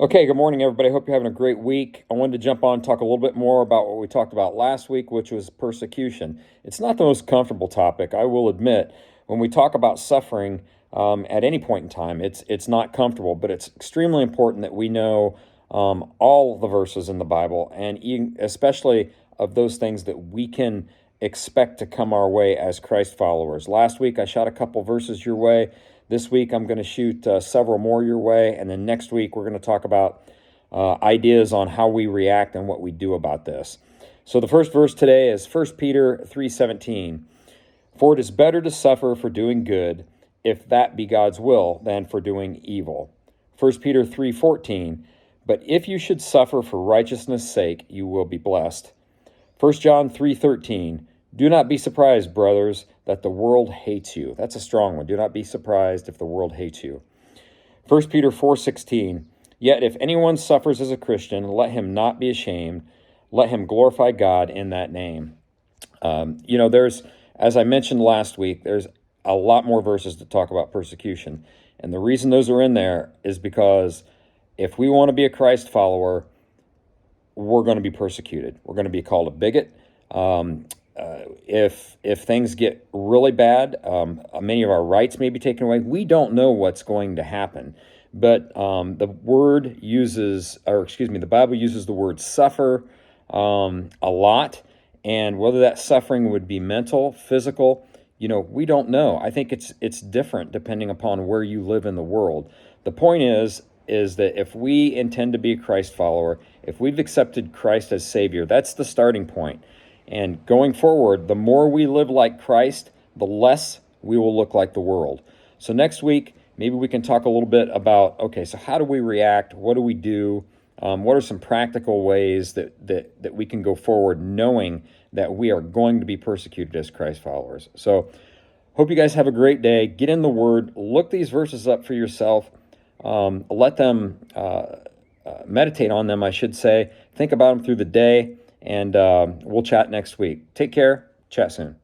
Okay, good morning, everybody. Hope you're having a great week. I wanted to jump on and talk a little bit more about what we talked about last week, which was persecution. It's not the most comfortable topic, I will admit. When we talk about suffering at any point in time, it's not comfortable, but it's extremely important that we know all the verses in the Bible, and especially of those things that we can expect to come our way as Christ followers. Last week, I shot a couple verses your way. This week, I'm going to shoot several more your way. And then next week, we're going to talk about ideas on how we react and what we do about this. So the first verse today is 1 Peter 3:17. For it is better to suffer for doing good, if that be God's will, than for doing evil. 1 Peter 3:14. But if you should suffer for righteousness' sake, you will be blessed. 1 John 3:13. Do not be surprised, brothers, that the world hates you. That's a strong one. Do not be surprised if the world hates you. 1 Peter 4:16. Yet if anyone suffers as a Christian, let him not be ashamed. Let him glorify God in that name. There's, as I mentioned last week, there's a lot more verses to talk about persecution. And the reason those are in there is because if we want to be a Christ follower, we're going to be persecuted. We're going to be called a bigot. If things get really bad, many of our rights may be taken away. We don't know what's going to happen, but the Bible uses the word suffer a lot, and whether that suffering would be mental, physical, we don't know. I think it's different depending upon where you live in the world. The point is that if we intend to be a Christ follower, if we've accepted Christ as Savior, that's the starting point. And going forward, the more we live like Christ, the less we will look like the world. So next week, maybe we can talk a little bit about, okay, so how do we react? What do we do? What are some practical ways that we can go forward knowing that we are going to be persecuted as Christ followers? So hope you guys have a great day. Get in the Word. Look these verses up for yourself. Let them meditate on them, I should say. Think about them through the day. And we'll chat next week. Take care. Chat soon.